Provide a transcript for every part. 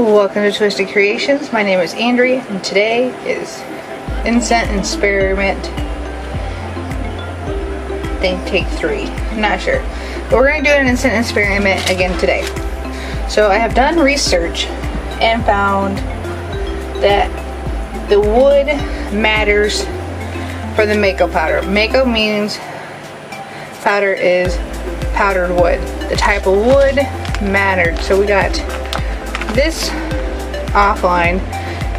Welcome to Twisted Creations. My name is Andrea, and today is Incense Experiment. I think take 3. I'm not sure. But we're going to do an Incense experiment again today. So I have done research and found that the wood matters for the Mako powder. Mako means powder is powdered wood. The type of wood mattered. So we got this offline.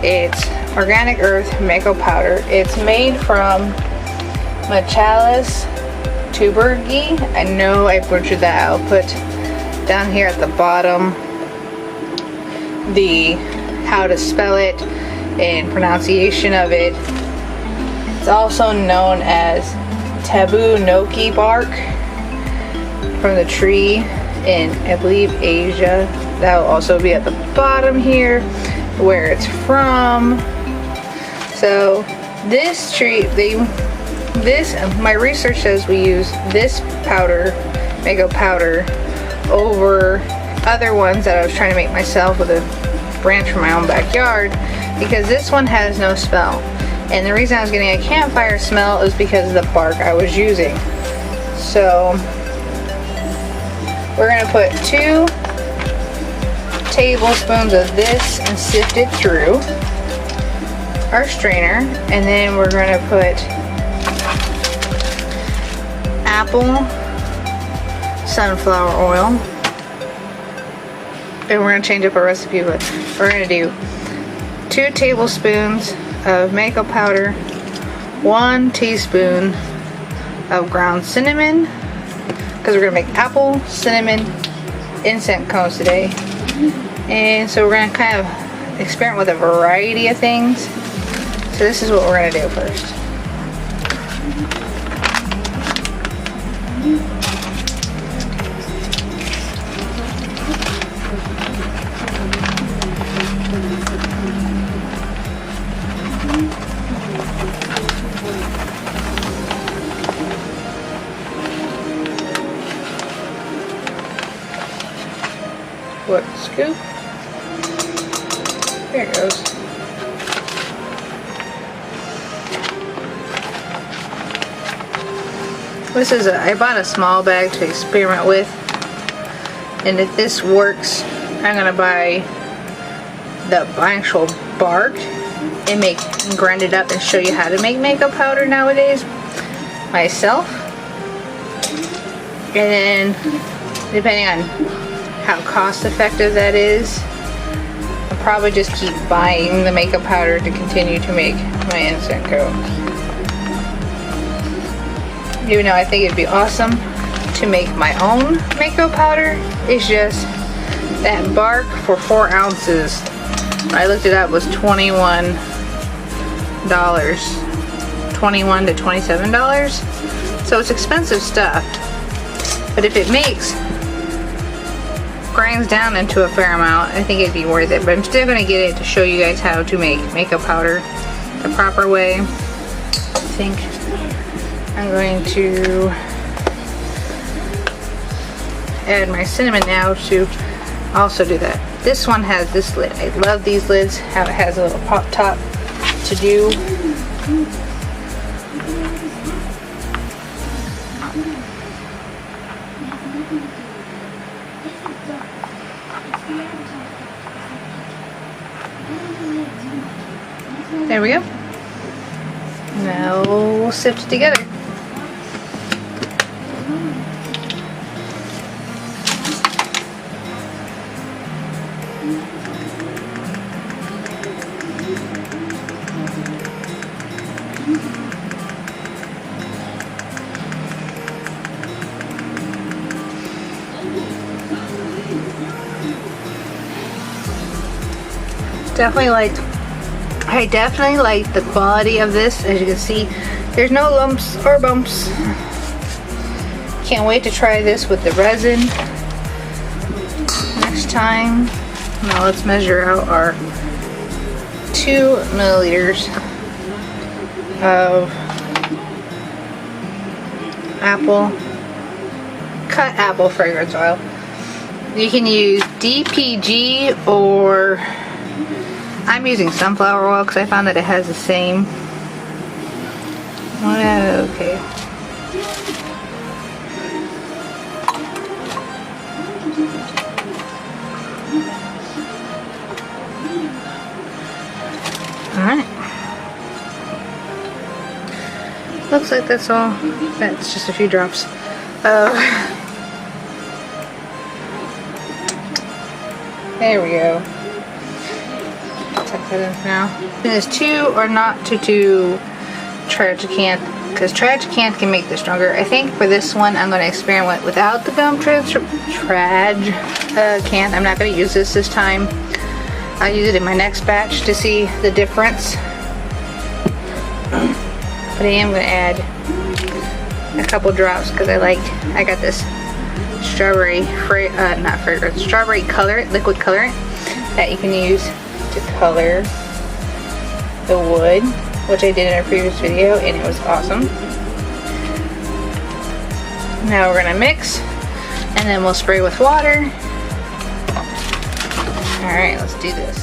It's organic earth Mako powder. It's made from Machalis tubergi. I know I butchered that. I'll put down here at the bottom the how to spell it and pronunciation of it. It's also known as taboo noki bark from the tree in, I believe, Asia. That will also be at the bottom here where it's from. So this tree, my research says we use this powder, Mako powder, over other ones that I was trying to make myself with a branch from my own backyard, because this one has no smell. And the reason I was getting a campfire smell is because of the bark I was using. So we're going to put 2 tablespoons of this and sift it through our strainer, and then we're going to put apple sunflower oil, and we're going to change up our recipe, but we're going to do 2 tablespoons of Mako powder, 1 teaspoon of ground cinnamon, because we're going to make apple cinnamon incense cones today. And so we're going to kind of experiment with a variety of things. So this is what we're going to do first. What scoop? There it goes. This is I bought a small bag to experiment with, and if this works, I'm gonna buy the actual bark and grind it up and show you how to make Mako powder nowadays myself. And then, depending on how cost effective that is, I'll probably just keep buying the Mako powder to continue to make my incense cones. Even though I think it'd be awesome to make my own Mako powder, it's just that bark for 4 ounces, when I looked it up, was $21 to $27, so it's expensive stuff. But if it grinds down into a fair amount, I think it'd be worth it. But I'm still going to get it to show you guys how to make Mako powder the proper way. I think I'm going to add my cinnamon now to also do that. This one has this lid. I love these lids, how it has a little pop top to do. There we go. Now we'll sift it together. I definitely like the quality of this. As you can see, there's no lumps or bumps. Can't wait to try this with the resin next time. Now let's measure out our 2 milliliters of cut apple fragrance oil. You can use DPG, or I'm using sunflower oil because I found that it has the same. Okay. Alright. Looks like that's all. That's just a few drops. There we go. Tuck that in for now. Is 2 or not to do Tragicanth, because Tragicanth can make this stronger. I think for this one I'm going to experiment without the gum Tragicanth. I'm not going to use this time. I'll use it in my next batch to see the difference. But I am going to add a couple drops because I got this strawberry strawberry liquid colorant that you can use to color the wood, which I did in a previous video and it was awesome. Now we're gonna mix and then we'll spray with water. Alright, let's do this.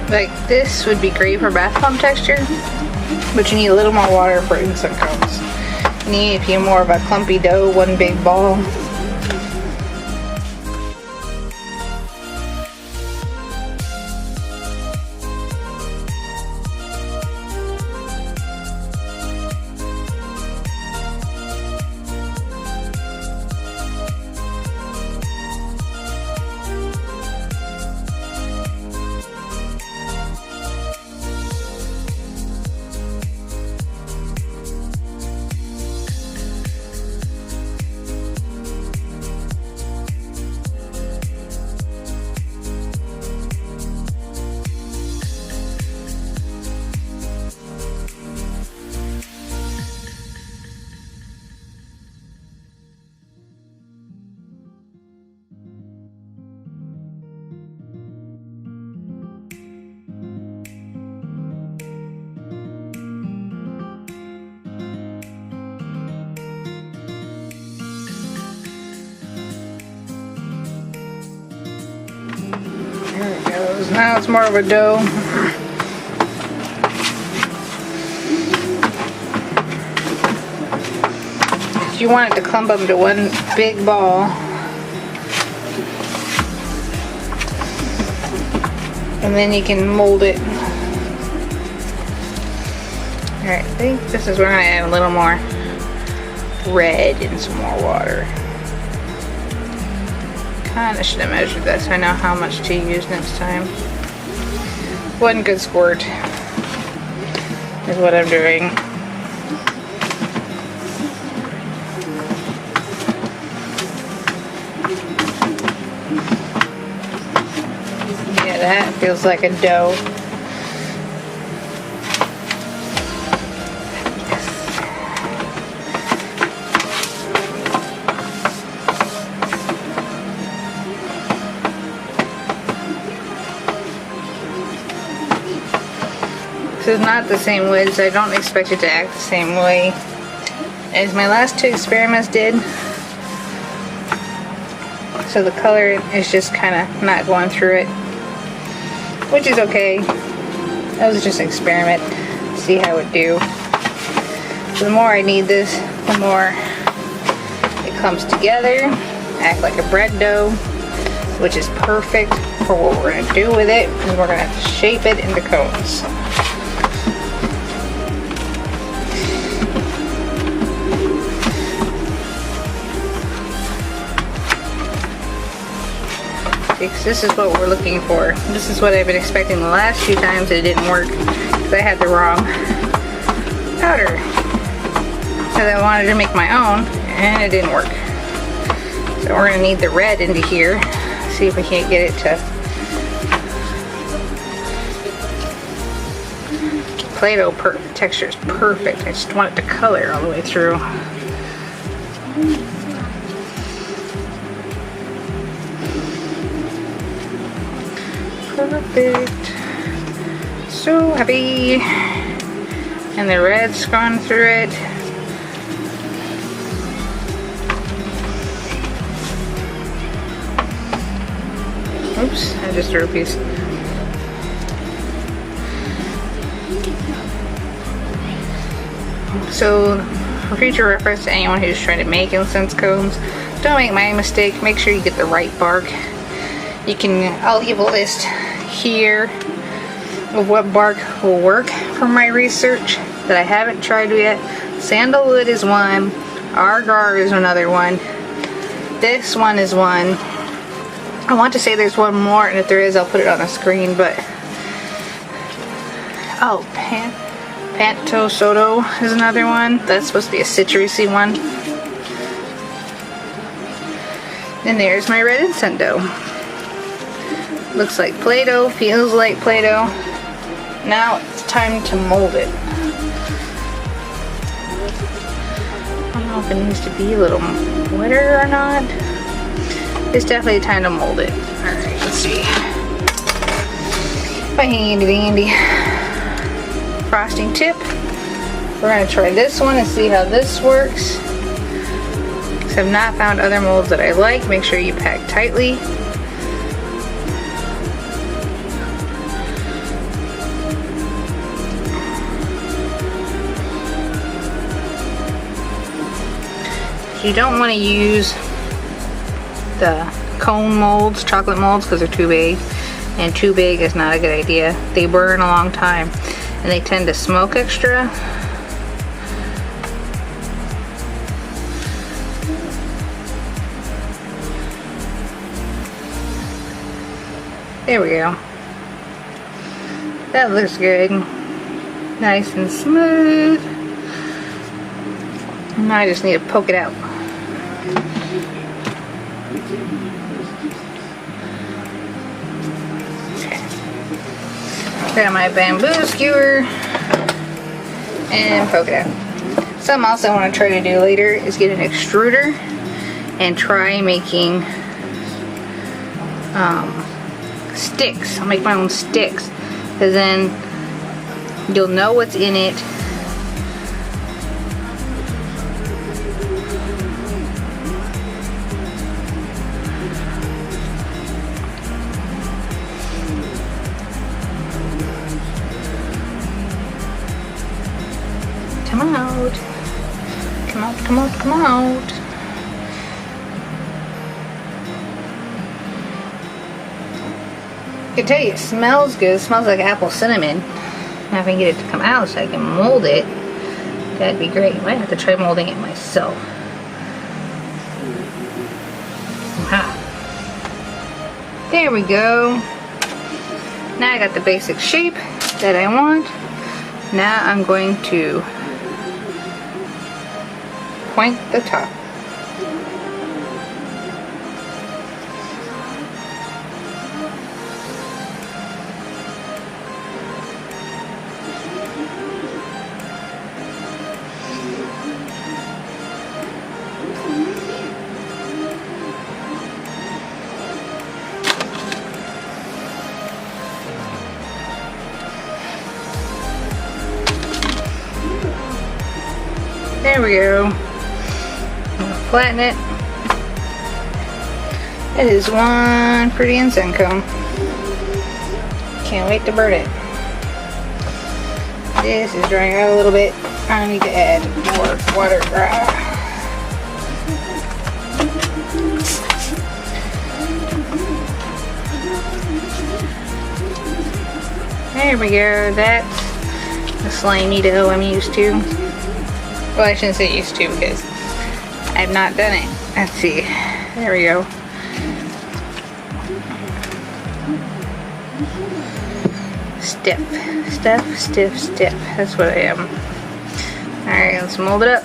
Like this would be great for bath bomb texture, but you need a little more water for instant cones. You need if you're more of a clumpy dough, one big ball. There it goes. Now it's more of a dough. You want it to clump up into one big ball. And then you can mold it. Alright, I think this is where I'm going to add a little more red and some more water. Kinda should have measured this so I know how much to use next time. One good squirt is what I'm doing. Yeah, that feels like a dough. This is not the same wood, so I don't expect it to act the same way as my last two experiments did. So the color is just kind of not going through it, which is okay. That was just an experiment. See how it do. So the more I knead this, the more it comes together, act like a bread dough, which is perfect for what we're going to do with it, and we're going to have to shape it into cones. Because this is what we're looking for. This is what I've been expecting the last few times it didn't work, because I had the wrong powder. Because I wanted to make my own, and it didn't work. So we're going to need the red into here. See if we can't get it to... Play-Doh texture is perfect. I just want it to color all the way through. Perfect. So happy. And the red's gone through it. Oops, I just threw a piece. So, for future reference to anyone who's trying to make incense cones, don't make my mistake. Make sure you get the right bark. I'll leave a list here of what bark will work from my research that I haven't tried yet. Sandalwood is one. Agar is another one. This one is one. I want to say there's one more, and if there is, I'll put it on the screen, but... Oh, Panto Soto is another one. That's supposed to be a citrusy one. And there's my red incense dough. Looks like Play-Doh, feels like Play-Doh. Now it's time to mold it. I don't know if it needs to be a little wetter or not. It's definitely time to mold it. Alright, let's see. My handy dandy frosting tip. We're going to try this one and see how this works. Because I've not found other molds that I like. Make sure you pack tightly. You don't want to use the cone molds, chocolate molds, because they're too big, and too big is not a good idea. They burn a long time and they tend to smoke extra. There we go. That looks good. Nice and smooth. Now I just need to poke it out. Grab my bamboo skewer and poke it out. Something else I want to try to do later is get an extruder and try making sticks. I'll make my own sticks, because then you'll know what's in it. Come out. Come out, come out, come out. I can tell you it smells good. It smells like apple cinnamon. Now if I can get it to come out so I can mold it, that'd be great. I might have to try molding it myself. Aha. There we go. Now I got the basic shape that I want. Now I'm going to point the top. There we go. Flatten it. It is one pretty incense cone. Can't wait to burn it. This is drying out a little bit. I need to add more water. There we go. That's the slimy dough I'm used to. Well, I shouldn't say used to because I've not done it. Let's see. There we go. Stiff. That's what I am. Alright, let's mold it up.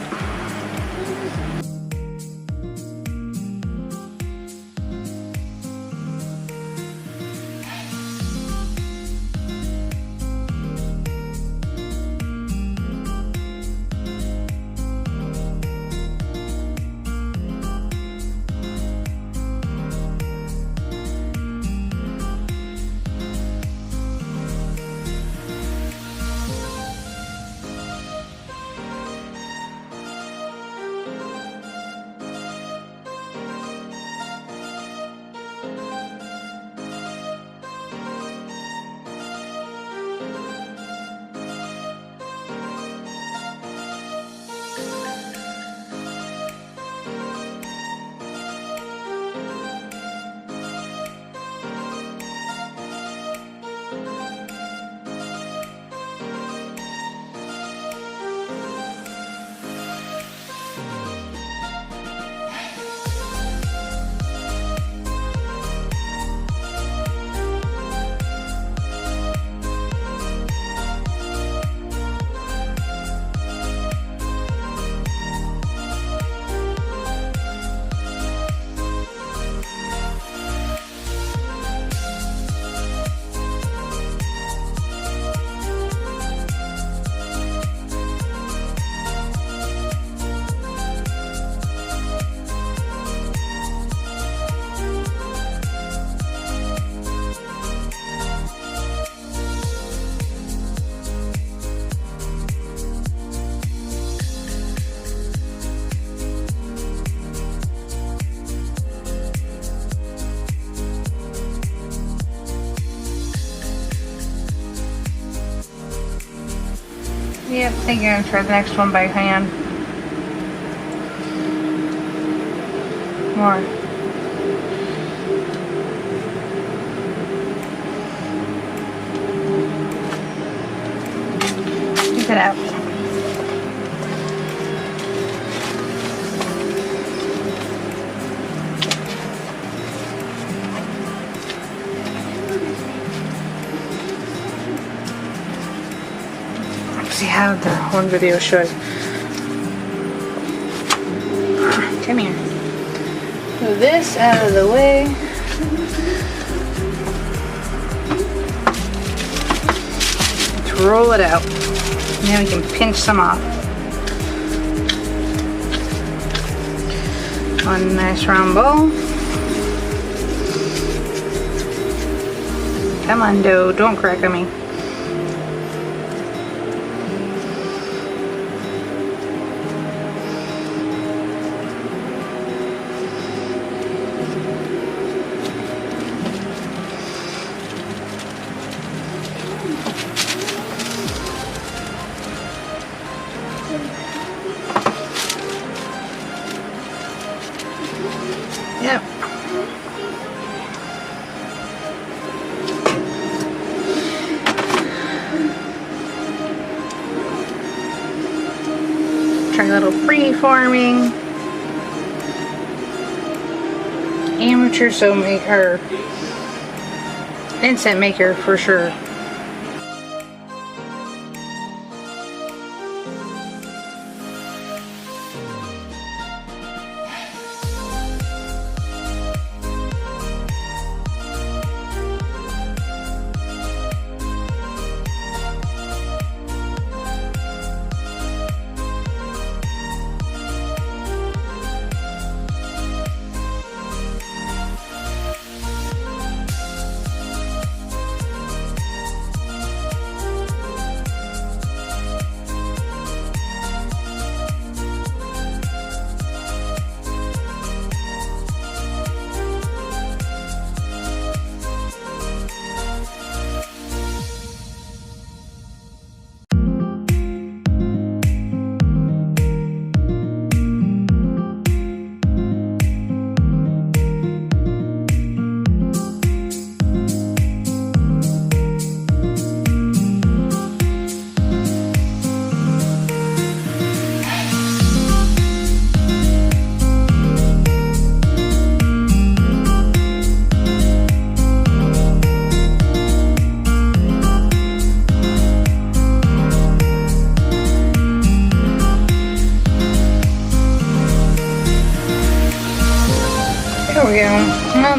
Yep, I think I'm going to try the next one by hand. More. Check it out. See how the one video showed. Come here. Move this out of the way. Let's roll it out. Now we can pinch some off. One nice round ball. Come on, dough, don't crack on me. Yep. Try a little free-forming. Amateur or incense maker for sure.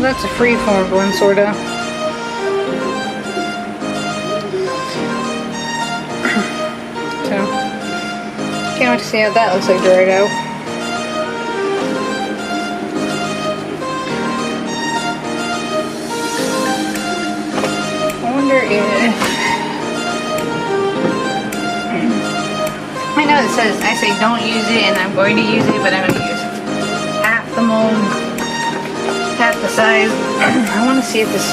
that's a free-formed one, sorta. So, can't wait to see how that looks like dried out. I wonder if... I know it says, I say don't use it, and I'm going to use it, but I'm going to use half the mold, half the size. I want to see if this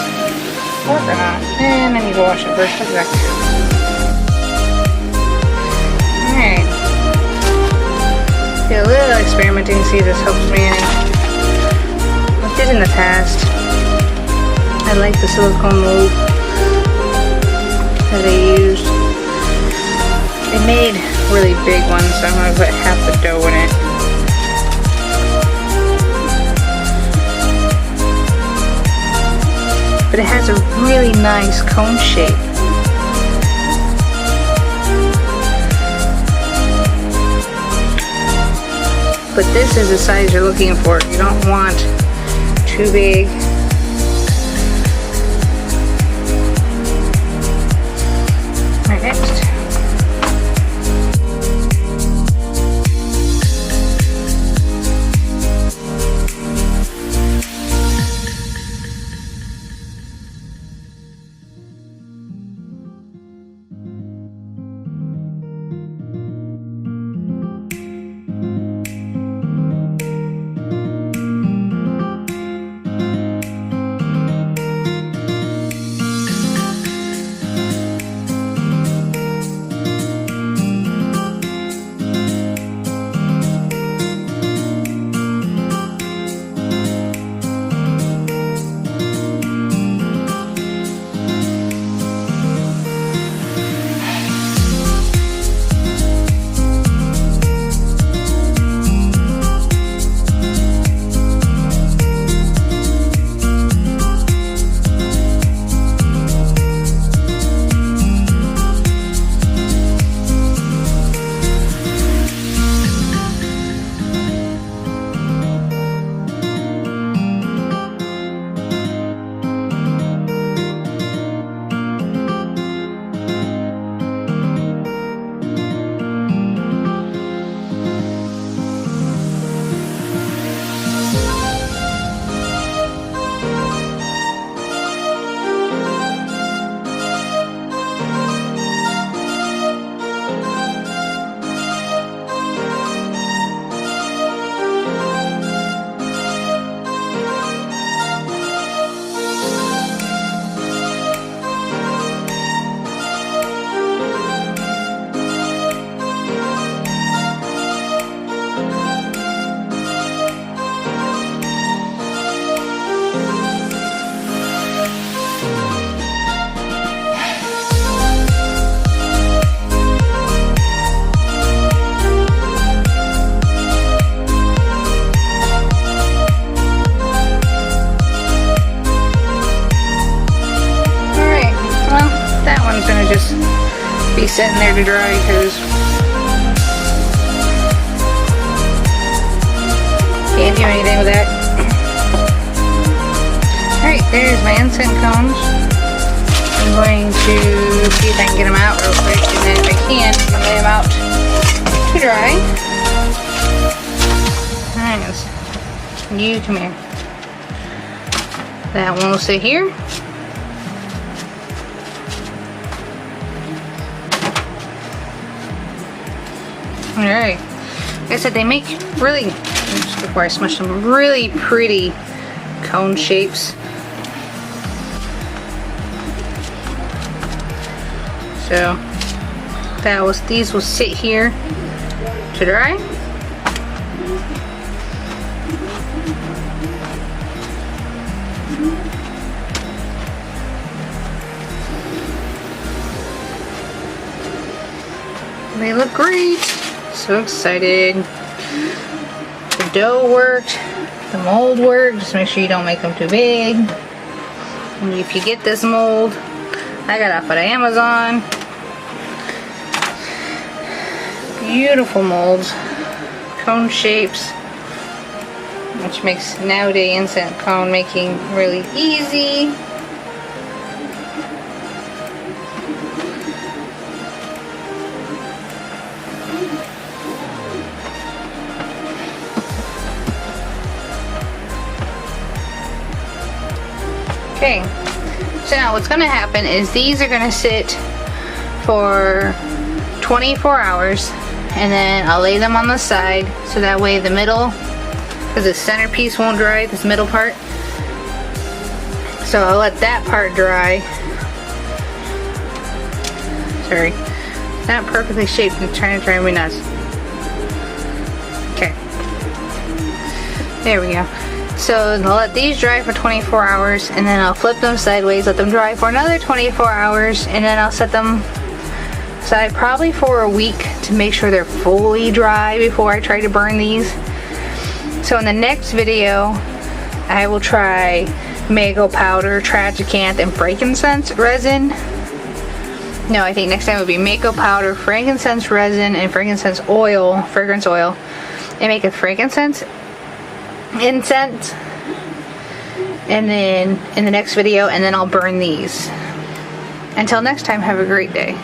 works or not. And I need to wash it first. Look at that. Alright. Do a little experimenting to see if this helps me any. I did in the past. I like the silicone mold that I used. It made really big ones, so I'm going to put half the dough in it. But it has a really nice cone shape. But this is the size you're looking for. You don't want too big. Alright, next. Be sitting there to dry because can't do anything with that. Alright, there's my incense cones. I'm going to see if I can get them out real quick, and then if I can, I'll lay them out to dry. Alright, you come here. That one will sit here. Alright, like I said, they make really, just before I smush them, really pretty cone shapes. So, these will sit here to dry. They look great. So excited. The dough worked. The mold worked. Just make sure you don't make them too big. And if you get this mold, I got it off at Amazon. Beautiful molds. Cone shapes. which makes nowadays incense cone making really easy. Okay, so now what's going to happen is these are going to sit for 24 hours, and then I'll lay them on the side so that way the middle, because the centerpiece won't dry, this middle part. So I'll let that part dry. Sorry, it's not perfectly shaped and trying to drive me nuts. Okay, there we go. So I'll let these dry for 24 hours, and then I'll flip them sideways, let them dry for another 24 hours, and then I'll set them aside probably for a week to make sure they're fully dry before I try to burn these. So in the next video, I will try Mago powder, Tragacanth, and frankincense resin. No, I think next time it would be Mago powder, frankincense resin, and frankincense oil, fragrance oil, and make a frankincense incense, and then in the next video, and then I'll burn these. Until next time, have a great day.